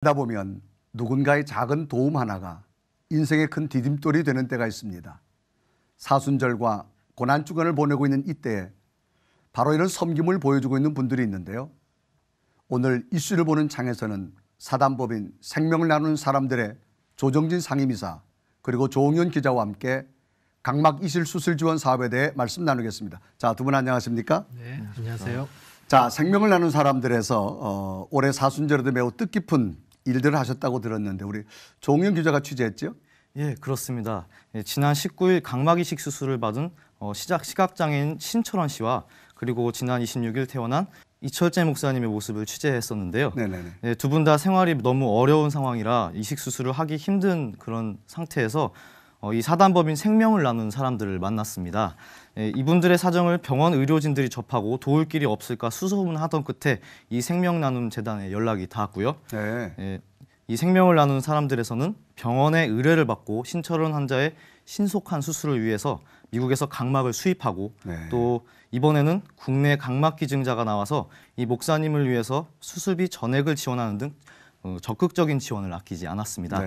하다 보면 누군가의 작은 도움 하나가 인생의 큰 디딤돌이 되는 때가 있습니다. 사순절과 고난주간을 보내고 있는 이때에 바로 이런 섬김을 보여주고 있는 분들이 있는데요. 오늘 이슈를 보는 창에서는 사단법인 생명을 나누는 사람들의 조정진 상임이사 그리고 조홍현 기자와 함께 각막 이식 수술 지원 사업에 대해 말씀 나누겠습니다. 자, 두 분 안녕하십니까? 네, 안녕하세요. 자, 생명을 나누는 사람들에서 올해 사순절에도 매우 뜻깊은 일들을 하셨다고 들었는데 우리 조홍현 기자가 취재했죠? 예, 그렇습니다. 지난 19일 각막 이식 수술을 받은 시각장애인 신철원 씨와 그리고 지난 26일 퇴원한 이철재 목사님의 모습을 취재했었는데요. 네네네. 두 분 다 생활이 너무 어려운 상황이라 이식 수술을 하기 힘든 그런 상태에서 이 사단법인 생명을 나눈 사람들을 만났습니다. 이분들의 사정을 병원 의료진들이 접하고 도울 길이 없을까 수소문하던 끝에 이 생명 나눔 재단에 연락이 닿았고요. 네. 이 생명을 나눈 사람들에서는 병원의 의뢰를 받고 신철원 환자의 신속한 수술을 위해서 미국에서 각막을 수입하고 또 이번에는 국내 각막 기증자가 나와서 이 목사님을 위해서 수술비 전액을 지원하는 등 적극적인 지원을 아끼지 않았습니다.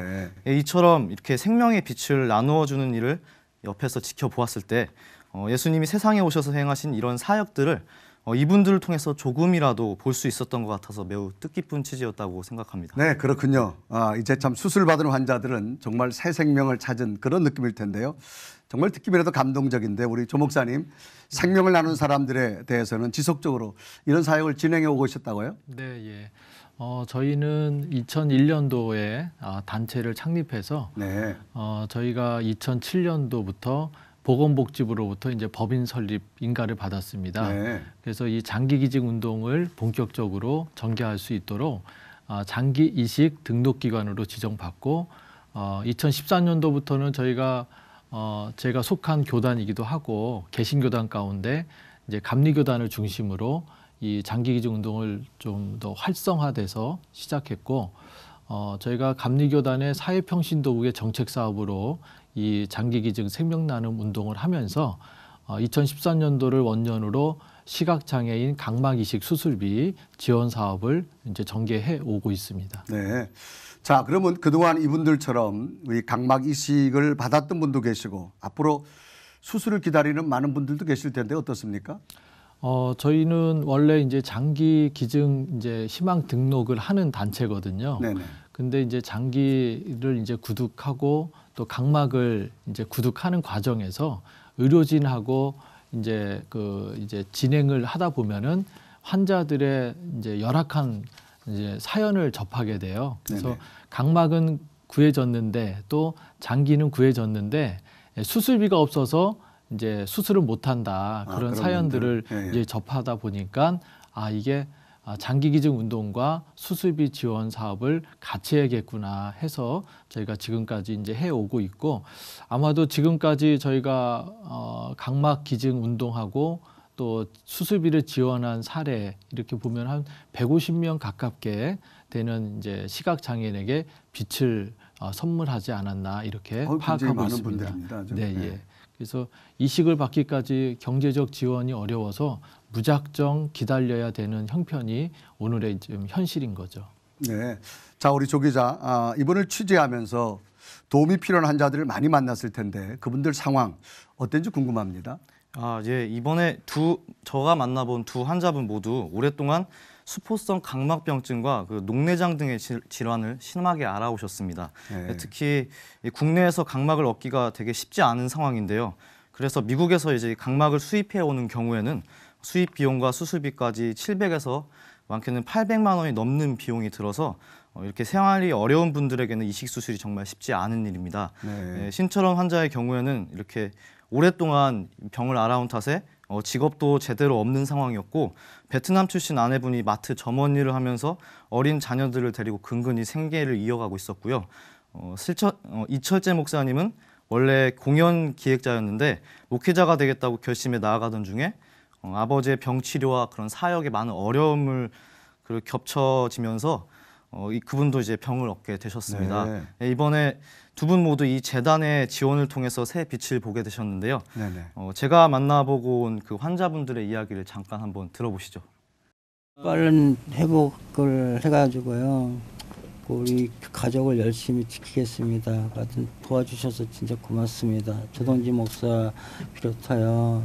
이처럼 이렇게 생명의 빛을 나누어주는 일을 옆에서 지켜보았을 때 예수님이 세상에 오셔서 행하신 이런 사역들을 이분들을 통해서 조금이라도 볼 수 있었던 것 같아서 매우 뜻깊은 취지였다고 생각합니다. 네, 그렇군요. 이제 참 수술받은 환자들은 정말 새 생명을 찾은 그런 느낌일 텐데요. 정말 듣기만 해도 감동적인데 우리 조 목사님 생명을 나누는 사람들에 대해서는 지속적으로 이런 사역을 진행해 오고 있었다고요? 네, 예. 저희는 2001년도에 단체를 창립해서 저희가 2007년도부터 보건복지부로부터 이제 법인 설립 인가를 받았습니다. 그래서 이 장기 기증 운동을 본격적으로 전개할 수 있도록 장기 이식 등록기관으로 지정받고 2014년도부터는 저희가 제가 속한 교단이기도 하고 개신교단 가운데 이제 감리교단을 중심으로 이 장기 기증 운동을 좀 더 활성화돼서 시작했고 저희가 감리교단의 사회평신도국의 정책 사업으로 이 장기 기증 생명 나눔 운동을 하면서 2014년도를 원년으로 시각장애인 각막 이식 수술비 지원 사업을 이제 전개해 오고 있습니다. 네. 자, 그러면 그동안 이분들처럼 이 각막 이식을 받았던 분도 계시고 앞으로 수술을 기다리는 많은 분들도 계실 텐데 어떻습니까? 저희는 원래 이제 장기 기증 이제 희망 등록을 하는 단체거든요. 근데 이제 장기를 이제 구독하고 또 각막을 이제 구독하는 과정에서 의료진하고 이제 이제 진행을 하다 보면은 환자들의 이제 열악한 이제 사연을 접하게 돼요. 그래서 각막은 구해졌는데 또 장기는 구해졌는데 수술비가 없어서 이제 수술을 못한다 그런 사연들을 이제 접하다 보니까 이게 장기 기증 운동과 수술비 지원 사업을 같이 해야겠구나 해서 저희가 지금까지 이제 해오고 있고 아마도 지금까지 저희가 각막 기증 운동하고 또 수술비를 지원한 사례 이렇게 보면 한 150명 가깝게 되는 이제 시각 장애인에게 빛을 선물하지 않았나 이렇게 파악하고 있습니다. 네. 그래서 이식을 받기까지 경제적 지원이 어려워서 무작정 기다려야 되는 형편이 오늘의 지금 현실인 거죠. 네. 자, 우리 조 기자, 이분을 취재하면서 도움이 필요한 환자들을 많이 만났을 텐데 그분들 상황 어땠는지 궁금합니다. 예. 이번에 저가 만나본 두 환자분 모두 오랫동안 수포성 각막병증과 녹내장 등의 질환을 심하게 앓아오셨습니다. 특히 국내에서 각막을 얻기가 되게 쉽지 않은 상황인데요. 그래서 미국에서 이제 각막을 수입해 오는 경우에는 수입 비용과 수술비까지 700에서 많게는 800만 원이 넘는 비용이 들어서 이렇게 생활이 어려운 분들에게는 이식 수술이 정말 쉽지 않은 일입니다. 신철원 환자의 경우에는 이렇게 오랫동안 병을 앓아온 탓에 직업도 제대로 없는 상황이었고 베트남 출신 아내분이 마트 점원 일을 하면서 어린 자녀들을 데리고 근근히 생계를 이어가고 있었고요. 이철재 목사님은 원래 공연 기획자였는데 목회자가 되겠다고 결심해 나아가던 중에 아버지의 병 치료와 그런 사역에 많은 어려움을 겹쳐지면서 그분도 이제 병을 얻게 되셨습니다. 이번에 두 분 모두 이 재단의 지원을 통해서 새 빛을 보게 되셨는데요. 제가 만나보고 온 그 환자분들의 이야기를 잠깐 한번 들어보시죠. 빠른 회복을 해가지고요. 우리 가족을 열심히 지키겠습니다. 하여튼 도와주셔서 진짜 고맙습니다. 조동지 목사 비롯하여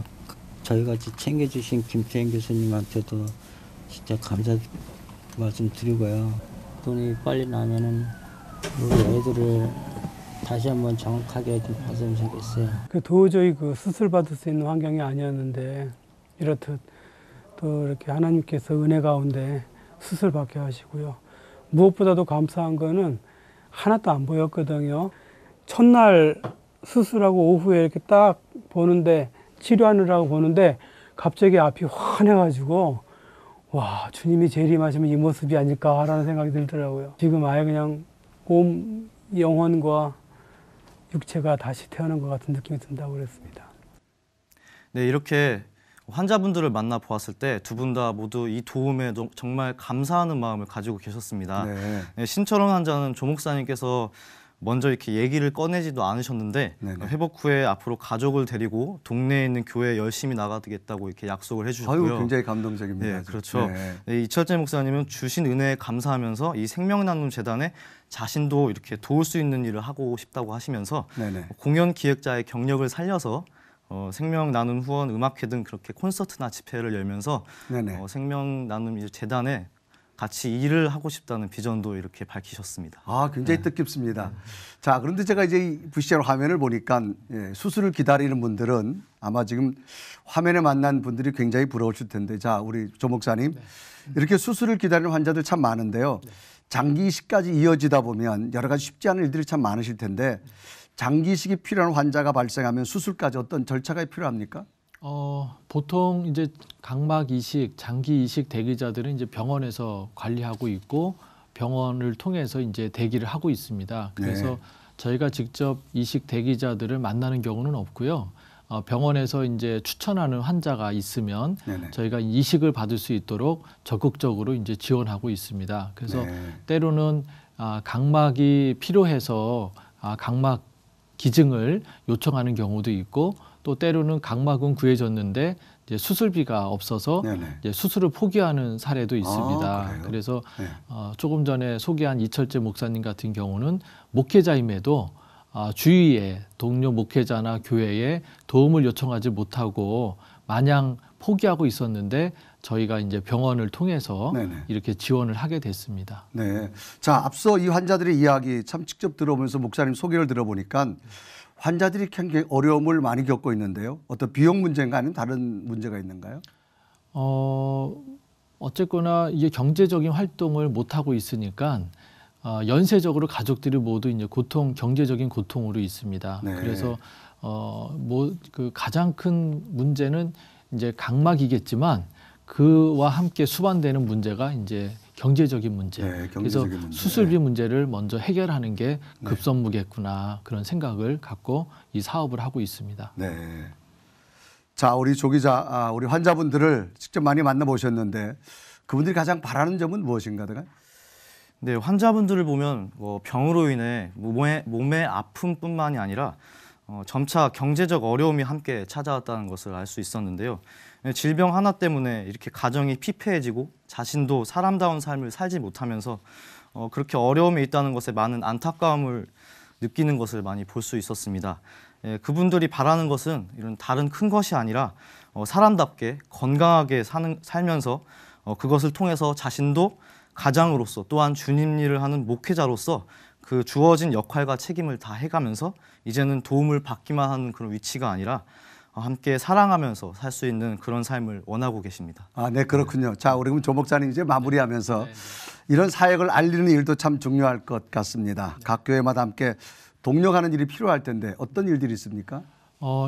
저희 같이 챙겨주신 김태현 교수님한테도 진짜 감사 말씀 드리고요. 돈이 빨리 나면은 우리 애들을 다시 한번 정확하게 좀 봤으면 좋겠어요. 도저히 수술 받을 수 있는 환경이 아니었는데 이렇듯 또 이렇게 하나님께서 은혜 가운데 수술 받게 하시고요. 무엇보다도 감사한 거는 하나도 안 보였거든요. 첫날 수술하고 오후에 이렇게 딱 보는데 치료하느라고 보는데 갑자기 앞이 환해가지고 와, 주님이 재림하시면 이 모습이 아닐까라는 생각이 들더라고요. 지금 아예 그냥 몸, 영혼과 육체가 다시 태어난 것 같은 느낌이 든다고 그랬습니다. 네, 이렇게 환자분들을 만나 보았을 때 두 분 다 모두 이 도움에 정말 감사하는 마음을 가지고 계셨습니다. 네. 네, 신철원 환자는 조 목사님께서 먼저 이렇게 얘기를 꺼내지도 않으셨는데 네네. 회복 후에 앞으로 가족을 데리고 동네에 있는 교회에 열심히 나가겠다고 이렇게 약속을 해주셨고요. 아유, 굉장히 감동적입니다. 네, 그렇죠. 네. 네, 이철재 목사님은 주신 은혜에 감사하면서 이 생명나눔 재단에 자신도 이렇게 도울 수 있는 일을 하고 싶다고 하시면서 네네. 공연 기획자의 경력을 살려서 생명나눔 후원 음악회 등 그렇게 콘서트나 집회를 열면서 네네. 생명나눔 재단에 같이 일을 하고 싶다는 비전도 이렇게 밝히셨습니다. 아, 굉장히 뜻깊습니다. 자, 그런데 제가 이제 이 VCR 화면을 보니까 수술을 기다리는 분들은 아마 지금 화면에 만난 분들이 굉장히 부러우실 텐데, 자, 우리 조 목사님, 이렇게 수술을 기다리는 환자들 참 많은데요. 장기 이식까지 이어지다 보면 여러 가지 쉽지 않은 일들이 참 많으실 텐데, 장기 이식이 필요한 환자가 발생하면 수술까지 어떤 절차가 필요합니까? 보통 이제 각막 이식, 장기 이식 대기자들은 이제 병원에서 관리하고 있고 병원을 통해서 이제 대기를 하고 있습니다. 그래서 네. 저희가 직접 이식 대기자들을 만나는 경우는 없고요. 병원에서 이제 추천하는 환자가 있으면 네네. 저희가 이식을 받을 수 있도록 적극적으로 이제 지원하고 있습니다. 그래서 네. 때로는 각막이 필요해서 각막 기증을 요청하는 경우도 있고 또 때로는 각막은 구해졌는데 이제 수술비가 없어서 이제 수술을 포기하는 사례도 있습니다. 그래서 네. 조금 전에 소개한 이철재 목사님 같은 경우는 목회자임에도 주위에 동료 목회자나 교회에 도움을 요청하지 못하고 마냥 포기하고 있었는데 저희가 이제 병원을 통해서 네네. 이렇게 지원을 하게 됐습니다. 네. 자, 앞서 이 환자들의 이야기 참 직접 들어보면서 목사님 소개를 들어보니까 환자들이 굉장히 어려움을 많이 겪고 있는데요. 어떤 비용 문제인가 아니면 다른 문제가 있는가요? 어쨌거나 이게 경제적인 활동을 못 하고 있으니까 연쇄적으로 가족들이 모두 이제 경제적인 고통으로 있습니다. 네. 그래서 그 가장 큰 문제는 이제 각막이겠지만 그와 함께 수반되는 문제가 이제 경제적인 문제. 네, 그래서 경제적인 문제. 수술비 문제를 먼저 해결하는 게 급선무겠구나 그런 생각을 갖고 이 사업을 하고 있습니다. 네. 자, 우리 조 기자, 우리 환자분들을 직접 많이 만나보셨는데 그분들이 가장 바라는 점은 무엇인가? 네, 환자분들을 보면 병으로 인해 몸의 아픔뿐만이 아니라 점차 경제적 어려움이 함께 찾아왔다는 것을 알 수 있었는데요. 질병 하나 때문에 이렇게 가정이 피폐해지고 자신도 사람다운 삶을 살지 못하면서 그렇게 어려움에 있다는 것에 많은 안타까움을 느끼는 것을 많이 볼 수 있었습니다. 그분들이 바라는 것은 이런 다른 큰 것이 아니라 사람답게 건강하게 살면서 그것을 통해서 자신도 가장으로서 또한 주님 일을 하는 목회자로서 그 주어진 역할과 책임을 다 해가면서 이제는 도움을 받기만 하는 그런 위치가 아니라 함께 사랑하면서 살 수 있는 그런 삶을 원하고 계십니다. 아, 네, 그렇군요. 자, 우리 그럼 조 목사님 이제 마무리하면서 이런 사역을 알리는 일도 참 중요할 것 같습니다. 각 교회마다 함께 동력하는 일이 필요할 텐데 어떤 일들이 있습니까?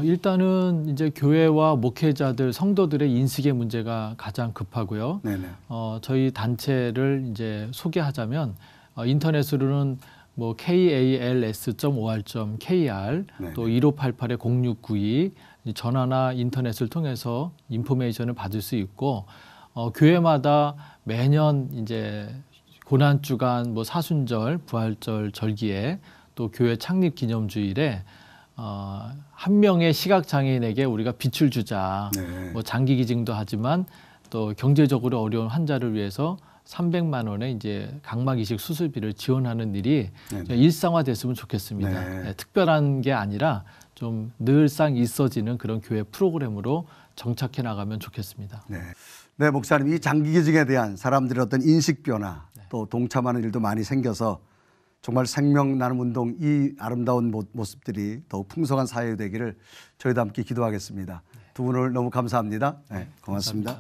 일단은 이제 교회와 목회자들, 성도들의 인식의 문제가 가장 급하고요. 네네. 저희 단체를 이제 소개하자면 인터넷으로는 뭐 kals.or.kr 또 1588-0692 전화나 인터넷을 통해서 인포메이션을 받을 수 있고 교회마다 매년 이제 고난 주간, 뭐 사순절, 부활절 절기에 또 교회 창립 기념주일에 한 명의 시각 장애인에게 우리가 빛을 주자. 네. 뭐 장기 기증도 하지만 또 경제적으로 어려운 환자를 위해서 300만 원의 이제 각막 이식 수술비를 지원하는 일이 네네. 일상화됐으면 좋겠습니다. 네. 특별한 게 아니라 좀 늘상 있어지는 그런 교회 프로그램으로 정착해 나가면 좋겠습니다. 네. 네, 목사님, 이 장기 기증에 대한 사람들의 어떤 인식 변화 또 동참하는 일도 많이 생겨서 정말 생명 나눔 운동 이 아름다운 모습들이 더욱 풍성한 사회 되기를 저희도 함께 기도하겠습니다. 두 분을 너무 감사합니다. 네, 고맙습니다.